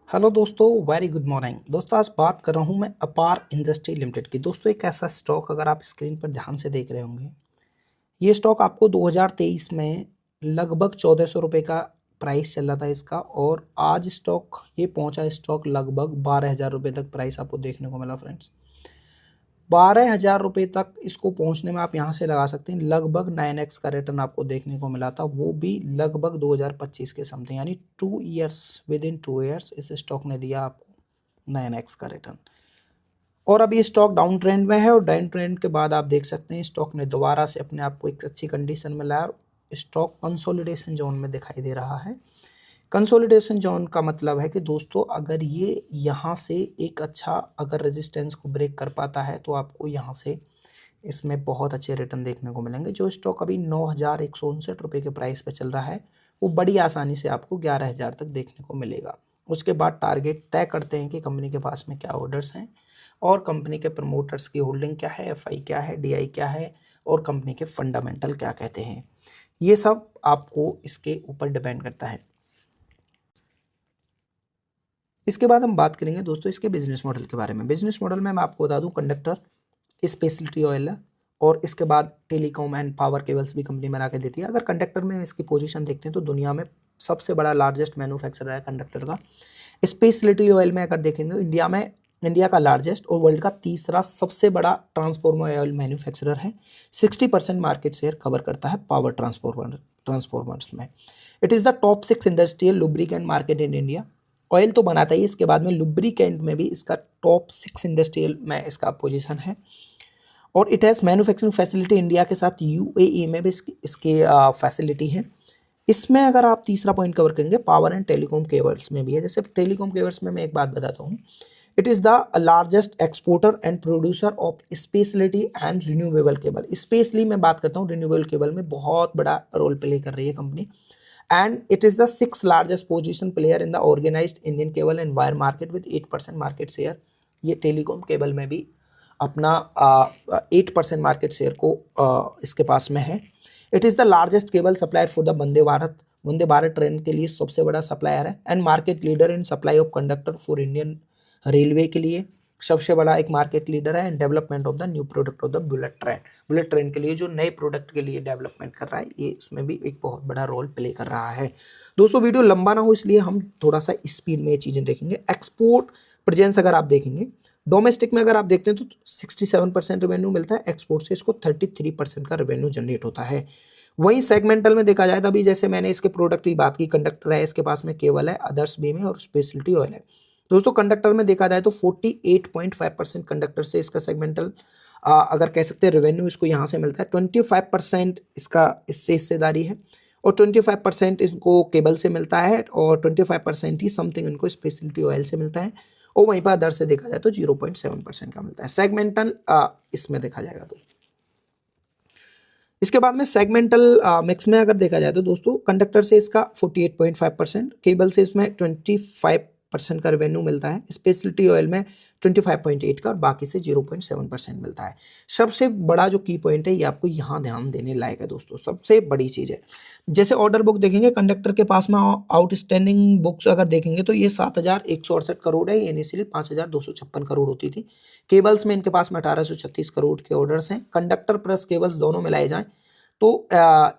Hello दोस्तों, very good morning. दोस्तों आज बात कर रहा हूँ मैं अपार इंडस्ट्री लिमिटेड की। दोस्तों एक ऐसा स्टॉक, अगर आप स्क्रीन पर ध्यान से देख रहे होंगे, ये स्टॉक आपको 2023 में लगभग 1400 रुपये का प्राइस चल रहा था इसका, और आज स्टॉक ये पहुंचा स्टॉक लगभग 12,000 रुपये तक प्राइस आपको देखने को मिला फ्रेंड्स। 12,000 रुपये तक इसको पहुंचने में आप यहाँ से लगा सकते हैं लगभग 9x का रिटर्न आपको देखने को मिला था, वो भी लगभग 2025 के समथिंग, यानी 2 ईयर्स, विद इन 2 ईयर्स इस स्टॉक ने दिया आपको 9x का रिटर्न। और अब ये स्टॉक डाउन ट्रेंड में है, और डाउन ट्रेंड के बाद आप देख सकते हैं स्टॉक ने दोबारा से अपने आप को एक अच्छी कंडीशन में लाया, और स्टॉक कंसोलिडेशन जोन में दिखाई दे रहा है। कंसोलिडेशन जोन का मतलब है कि दोस्तों अगर ये यहाँ से एक अच्छा अगर रेजिस्टेंस को ब्रेक कर पाता है तो आपको यहाँ से इसमें बहुत अच्छे रिटर्न देखने को मिलेंगे। जो स्टॉक अभी 9,159 रुपये के प्राइस पे चल रहा है, वो बड़ी आसानी से आपको 11,000 तक देखने को मिलेगा। उसके बाद टारगेट तय करते हैं कि कंपनी के पास में क्या ऑर्डर्स हैं, और कंपनी के प्रमोटर्स की होल्डिंग क्या है, एफआई क्या है, डीआई क्या है, और कंपनी के फंडामेंटल क्या कहते हैं। ये सब आपको इसके ऊपर डिपेंड करता है। इसके बाद हम बात करेंगे दोस्तों इसके बिजनेस मॉडल के बारे में। बिजनेस मॉडल में मैं आपको बता दूं, कंडक्टर, स्पेशलिटी ऑयल है, और इसके बाद टेलीकॉम एंड पावर केबल्स भी कंपनी बना के देती है। अगर कंडक्टर में इसकी पोजीशन देखते हैं तो दुनिया में सबसे बड़ा लार्जेस्ट मैन्युफैक्चरर है कंडक्टर का। स्पेशलिटी ऑयल में अगर देखेंगे, इंडिया का लार्जेस्ट और वर्ल्ड का तीसरा सबसे बड़ा ट्रांसफॉर्मर ऑयल मैन्युफैक्चरर है। 60% मार्केट शेयर कवर करता है पावर ट्रांसफॉर्मर्स में। It is the top 6 industrial lubricant market in India. Oil तो बनाता ही, इसके बाद में लुब्रिकेंट में भी इसका टॉप 6 इंडस्ट्रियल में इसका पोजीशन है। और it has manufacturing facility India के साथ यूएई में भी इसकी फैसिलिटी है। इसमें अगर आप तीसरा पॉइंट कवर करेंगे, पावर एंड टेलीकॉम केबल्स में भी है। जैसे टेलीकॉम केबल्स में मैं एक बात बताता हूँ, it is the largest exporter and producer of speciality and renewable cable. Specially मैं बात करता हूँ, रिन्यूएबल केबल में बहुत बड़ा रोल प्ले कर रही है company. And it is the 6th largest position player in the organised Indian cable and wire market with 8% market share. ये टेलीकॉम केबल में भी अपना 8% मार्केट शेयर को इसके पास में है। It is the largest cable supplier for the Vande Bharat train के लिए सबसे बड़ा सप्लायर है, and market leader in supply of conductor for Indian railway के लिए सबसे बड़ा एक मार्केट लीडर है। And development of the new product of the bullet train के लिए जो नए प्रोडक्ट के लिए डेवलपमेंट कर रहा है, ये इसमें भी एक बहुत बड़ा रोल प्ले कर रहा है। दोस्तों वीडियो लंबा ना हो इसलिए हम थोड़ा सा स्पीड में ये चीज़ें देखेंगे। एक्सपोर्ट प्रेजेंस अगर आप देखेंगे, डोमेस्टिक में अगर आप देखते हैं तो 67% रेवेन्यू मिलता है, एक्सपोर्ट से इसको 33% का रेवेन्यू जनरेट होता है। वहीं सेगमेंटल में देखा जाए तो अभी जैसे मैंने इसके प्रोडक्ट की बात की, कंडक्टर है, इसके पास में केबल है, अदर्स बीम है, और स्पेशलिटी ऑयल है। दोस्तों कंडक्टर में देखा जाए तो 48.5% कंडक्टर से इसका सेगमेंटल अगर कह सकते हैं रेवेन्यू इसको यहाँ से मिलता है। 25% इसका इससे हिस्सेदारी है, और 25% इसको केबल से मिलता है, और 25% ही समथिंग इनको स्पेशलिटी ऑयल से मिलता है, और वहीं पर अदर से देखा जाए तो 0.7% का मिलता है सेगमेंटल इसमें देखा जाएगा तो। इसके बाद में सेगमेंटल मिक्स में अगर देखा जाए तो दोस्तों कंडक्टर से इसका 48.5%, केबल से इसमें 25% का रेवेन्यू मिलता है, स्पेशलिटी ऑयल में 25.8 का, और बाकी से 0.7% मिलता है। सबसे बड़ा जो की पॉइंट है ये आपको यहाँ ध्यान देने लायक है दोस्तों, सबसे बड़ी चीज़ है। जैसे ऑर्डर बुक देखेंगे, कंडक्टर के पास में आउटस्टैंडिंग बुक्स अगर देखेंगे तो ये 7,168 करोड़ है। ये इनिशियली 5,256 करोड़ होती थी। केबल्स में इनके पास में 1,836 करोड़ के ऑर्डर्स हैं। कंडक्टर प्लस केबल्स दोनों मिलाए जाएं तो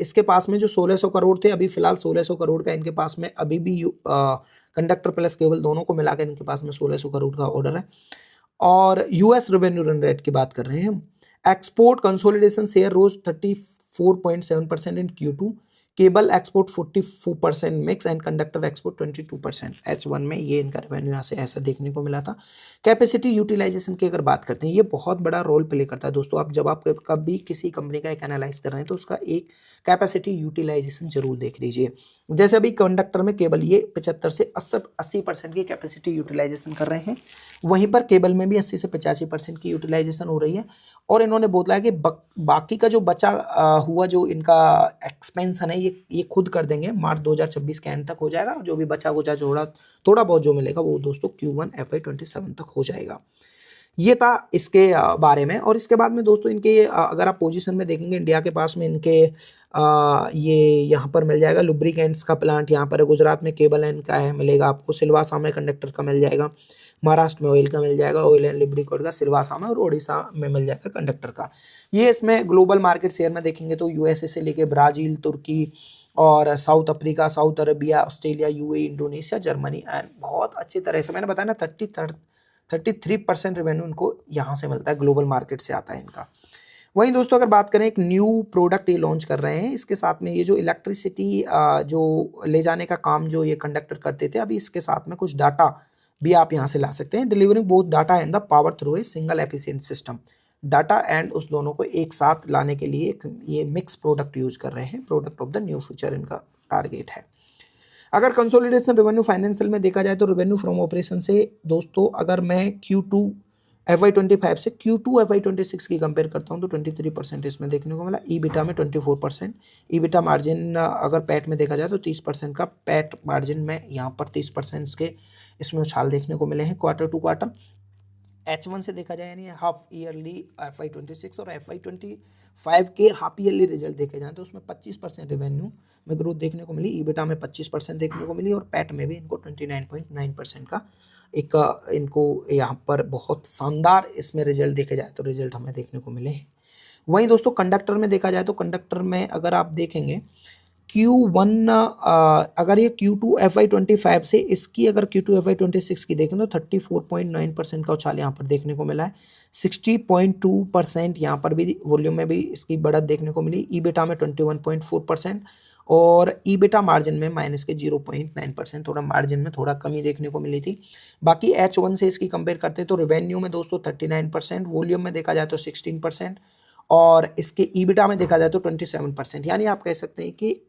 इसके पास में जो 1,600 करोड़ थे, अभी फिलहाल 1,600 करोड़ का इनके पास में अभी भी कंडक्टर प्लस केबल दोनों को मिलाकर इनके पास में 1,600 करोड़ का ऑर्डर है। और यूएस रेवेन्यू रन रेट की बात कर रहे हैं हम। Export consolidation share rose 34.7% in Q2, cable export 44% mix, and conductor export 22%। H1 में ये इनका रेवेन्यू यहाँ से ऐसा देखने को मिला था। कैपेसिटी यूटिलाइजेशन की अगर बात करते हैं, ये बहुत बड़ा रोल प्ले करता है दोस्तों। आप कभी किसी कंपनी का एक एनालाइज कर रहे हैं तो उसका एक कैपेसिटी यूटिलाइजेशन जरूर देख लीजिए। जैसे अभी कंडक्टर में केबल ये 75 से 80% की कैपेसिटी यूटिलाइजेशन कर रहे हैं, वहीं पर केबल में भी 80 से 85% की यूटिलाइजेशन हो रही है। और इन्होंने बोला है कि बाकी का जो बचा हुआ जो इनका एक्सपेंशन है ये खुद कर देंगे, मार्च 2026 के एंड तक हो जाएगा। जो भी बचा कुचा थोड़ा बहुत जो मिलेगा वो दोस्तों Q1 FY27 तक हो जाएगा। ये था इसके बारे में। और इसके बाद में दोस्तों इनके अगर आप पोजीशन में देखेंगे, इंडिया के पास में इनके ये यहाँ पर मिल जाएगा लुब्रिकेंट्स का प्लांट यहाँ पर है, गुजरात में केबल एंड का है मिलेगा आपको, सिलवासा में कंडक्टर का मिल जाएगा, महाराष्ट्र में ऑयल का मिल जाएगा, ऑयल एंड लुब्रिकेंट का सिलवासा में, और उड़ीसा में मिल जाएगा कंडक्टर का। ये इसमें ग्लोबल मार्केट शेयर में देखेंगे तो यूएसए से लेके ब्राज़ील, तुर्की और south Africa, south Arabia, Australia, UAE, Indonesia, Germany and बहुत अच्छी तरह से मैंने बताया ना 33% रेवेन्यू इनको यहाँ से मिलता है, ग्लोबल मार्केट से आता है इनका। वहीं दोस्तों अगर बात करें, एक न्यू प्रोडक्ट ये लॉन्च कर रहे हैं, इसके साथ में ये जो इलेक्ट्रिसिटी जो ले जाने का काम जो ये कंडक्टर करते थे, अभी इसके साथ में कुछ डाटा भी आप यहाँ से ला सकते हैं। Delivering both data and the power through a single efficient system, data and उस दोनों को एक साथ लाने के लिए ये मिक्स प्रोडक्ट यूज कर रहे हैं, product of the new future इनका टारगेट है। अगर कंसोलिडेशन रेवेन्यू फाइनेंशियल में देखा जाए तो रेवेन्यू फ्रॉम ऑपरेशन से दोस्तों अगर मैं Q2 FY25 से Q2 FY26 की कंपेयर करता हूं तो 23% इसमें देखने को मिला, ईबिटा में 24%, ईबिटा मार्जिन अगर पैट में देखा जाए तो 30% का पैट मार्जिन में यहाँ पर 30% के इसमें उछाल देखने को मिले हैं क्वार्टर टू क्वार्टर। H1 से देखा जाए यानी हाफ ईयरली FY26 और FY25 के हाफ ईयरली रिजल्ट देखे जाए तो उसमें 25% रेवेन्यू में ग्रोथ देखने को मिली, ईबिटा में 25% देखने को मिली, और पैट में भी इनको 29.9% का एक इनको यहाँ पर बहुत शानदार इसमें रिजल्ट देखे जाए तो रिजल्ट हमें देखने को मिले हैं। वहीं दोस्तों कंडक्टर में देखा जाए तो कंडक्टर में अगर आप देखेंगे Q1 अगर ये Q2 FY25 से इसकी अगर Q2 FY26 की देखें तो 34.9% का उछाल यहाँ पर देखने को मिला है, 60.2% यहाँ पर भी वॉल्यूम में भी इसकी बढ़त देखने को मिली, ईबिटा में 21.4% और ईबिटा मार्जिन में माइनस के 0.9%, थोड़ा मार्जिन में थोड़ा कमी देखने को मिली थी। बाकी H1 से इसकी कंपेयर करते हैं तो रेवेन्यू में दोस्तों 39%, वॉल्यूम में देखा जाए तो 16% और इसके ईबिटा में देखा जाए तो 27%। यानी आप कह सकते हैं कि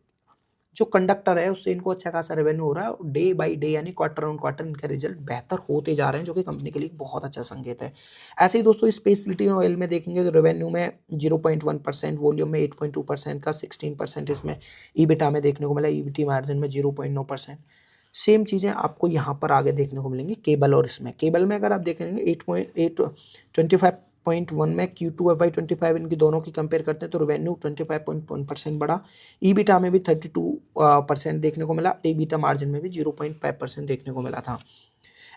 जो कंडक्टर है उससे इनको अच्छा खासा रेवेन्यू हो रहा है, डे बाय डे यानी क्वार्टर ऑन क्वार्टर इनके रिजल्ट बेहतर होते जा रहे हैं, जो कि कंपनी के लिए बहुत अच्छा संकेत है। ऐसे ही दोस्तों स्पेशलिटी ऑयल में देखेंगे तो रेवेन्यू में 0.1%, वॉल्यूम में 8.2% का 16% इसमें ईबिटा में देखने को मिला, ईबिटी मार्जिन में 0.9%। सेम चीज़ें आपको यहाँ पर आगे देखने को मिलेंगी केबल और इसमें। केबल में अगर आप देखेंगे 25.1 में Q2 FY25 इनकी दोनों की कंपेयर करते हैं तो रेवेन्यू 25.1% बढ़ा, ईबिटा में भी 32% देखने को मिला, ईबिटा मार्जिन में भी 0.5% देखने को मिला था।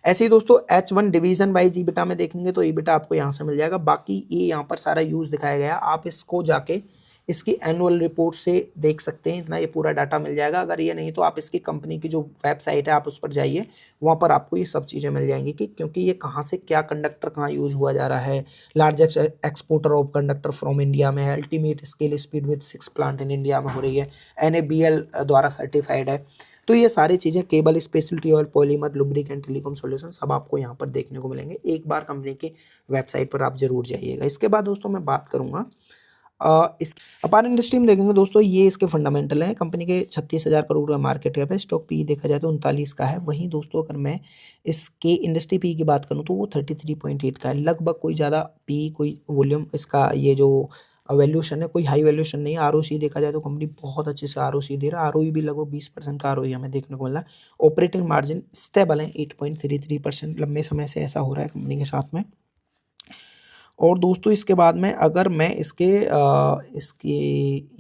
ऐसे ही दोस्तों H1 डिवीजन वाइज ईबिटा में देखेंगे तो ईबिटा आपको यहाँ से मिल जाएगा। बाकी ये यहाँ पर सारा यूज़ दिखाया गया, आप इसको जाके इसकी एनुअल रिपोर्ट से देख सकते हैं, इतना ये पूरा डाटा मिल जाएगा। अगर ये नहीं तो आप इसकी कंपनी की जो वेबसाइट है आप उस पर जाइए, वहाँ पर आपको ये सब चीज़ें मिल जाएंगी कि क्योंकि ये कहाँ से क्या कंडक्टर कहाँ यूज हुआ जा रहा है। Largest exporter of conductor from India में है, ultimate scale speed with 6 plant in India में हो रही है, NABL द्वारा सर्टिफाइड है। तो ये सारी चीज़ें cable, speciality oil, polymer, lubricant, telecom solution सब आपको यहाँ पर देखने को मिलेंगे। एक बार कंपनी की वेबसाइट पर आप जरूर जाइएगा। इसके बाद दोस्तों मैं बात करूँगा इस अपार इंडस्ट्री में देखेंगे दोस्तों, ये इसके फंडामेंटल हैं। कंपनी के 36,000 करोड़ का मार्केट कैप है, स्टॉक पी देखा जाए तो 39 का है। वहीं दोस्तों अगर मैं इसके इंडस्ट्री पी की बात करूं तो वो 33.8 का है, लगभग कोई ज़्यादा पी कोई वॉल्यूम इसका ये जो वैल्यूशन है कोई हाई वैल्यूशन नहीं है। ROC देखा जाए तो कंपनी बहुत अच्छे से ROC दे रहा है, ROE भी लगभग 20% का ROE हमें देखने को मिला। ऑपरेटिंग मार्जिन स्टेबल है 8.33%, लंबे समय से ऐसा हो रहा है कंपनी के साथ में। और दोस्तों इसके बाद में अगर मैं इसके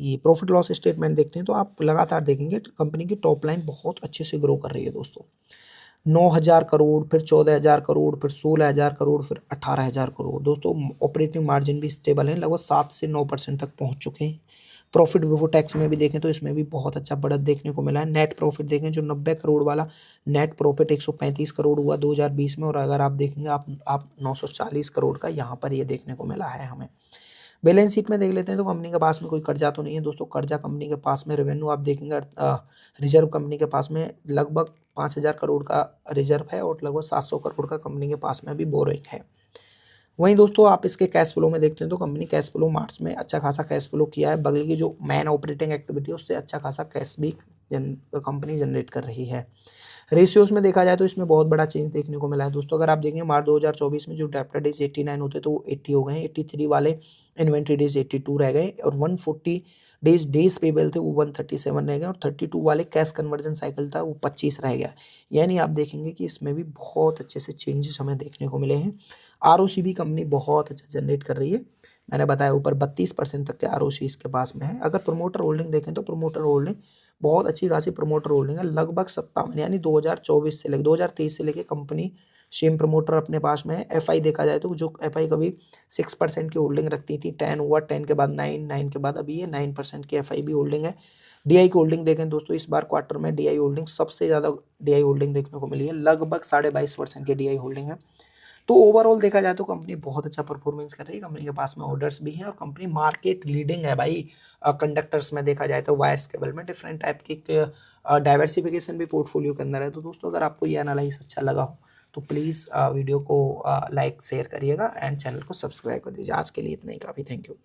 ये प्रॉफिट लॉस स्टेटमेंट देखते हैं तो आप लगातार देखेंगे कंपनी की टॉप लाइन बहुत अच्छे से ग्रो कर रही है दोस्तों। 9,000 करोड़, फिर 14,000 करोड़, फिर 16,000 करोड़, फिर 18,000 करोड़। दोस्तों ऑपरेटिंग मार्जिन भी स्टेबल है, लगभग 7 से 9% तक पहुँच चुके हैं। प्रॉफिट बिफोर टैक्स में भी देखें तो इसमें भी बहुत अच्छा बढ़त देखने को मिला है। नेट प्रॉफिट देखें जो 90 करोड़ वाला नेट प्रॉफिट 135 करोड़ हुआ 2020 में, और अगर आप देखेंगे आप 940 करोड़ का यहाँ पर ये देखने को मिला है हमें। बैलेंस शीट में देख लेते हैं तो कंपनी के पास में कोई कर्जा तो नहीं है दोस्तों। कर्जा कंपनी के पास में, रेवेन्यू आप देखेंगे रिजर्व कंपनी के पास में लगभग 5,000 करोड़ का रिजर्व है और लगभग 700 करोड़ का कंपनी के पास में अभी बोरिंग है। वहीं दोस्तों आप इसके कैश फ्लो में देखते हैं तो कंपनी कैश फ्लो मार्च में अच्छा खासा कैश फ्लो किया है, बगल की जो मेन ऑपरेटिंग एक्टिविटी है उससे अच्छा खासा कैश भी कंपनी जनरेट कर रही है। रेशियोज में देखा जाए तो इसमें बहुत बड़ा चेंज देखने को मिला है दोस्तों। अगर आप देखेंगे मार्च 2024 में जो डेब्टर डेज 89 होते तो वो 80 हो गए, 83 वाले इन्वेंट्री डेज 82 रह गए और 140 डेज पेबल थे वो 137 रह गए और 32 वाले कैश कन्वर्जन साइकिल था वो 25 रह गया। यानी आप देखेंगे कि इसमें भी बहुत अच्छे से चेंजेस हमें देखने को मिले हैं। आरओसी भी कंपनी बहुत अच्छा जनरेट कर रही है। मैंने बताया ऊपर 32% तक के आरओसी इसके पास में है। अगर प्रमोटर होल्डिंग देखें तो प्रमोटर होल्डिंग बहुत अच्छी खासी प्रमोटर होल्डिंग है, लगभग 57, यानी 2024 से लेकर 2023 से लेकर कंपनी सेम प्रमोटर अपने पास में है। एफआई देखा जाए तो जो एफआई कभी 6% की होल्डिंग रखती थी, 10 हुआ, 10 के बाद 9, 9 के बाद अभी ये 9% की एफआई भी होल्डिंग है। डीआई की होल्डिंग देखें दोस्तों, इस बार क्वार्टर में डीआई होल्डिंग सबसे ज़्यादा डीआई होल्डिंग देखने को मिली है, लगभग 22.5% की डीआई होल्डिंग है। तो ओवरऑल देखा जाए तो कंपनी बहुत अच्छा परफॉर्मेंस कर रही है। कंपनी के पास में ऑर्डर्स भी हैं और कंपनी मार्केट लीडिंग है भाई। कंडक्टर्स में देखा जाए तो वायर्स केबल में डिफरेंट टाइप की डाइवर्सिफिकेशन भी पोर्टफोलियो के अंदर है। तो दोस्तों अगर आपको ये एनालाइज अच्छा लगा हो तो प्लीज़ वीडियो को लाइक शेयर करिएगा एंड चैनल को सब्सक्राइब कर दीजिए। आज के लिए इतना ही काफ़ी, थैंक यू।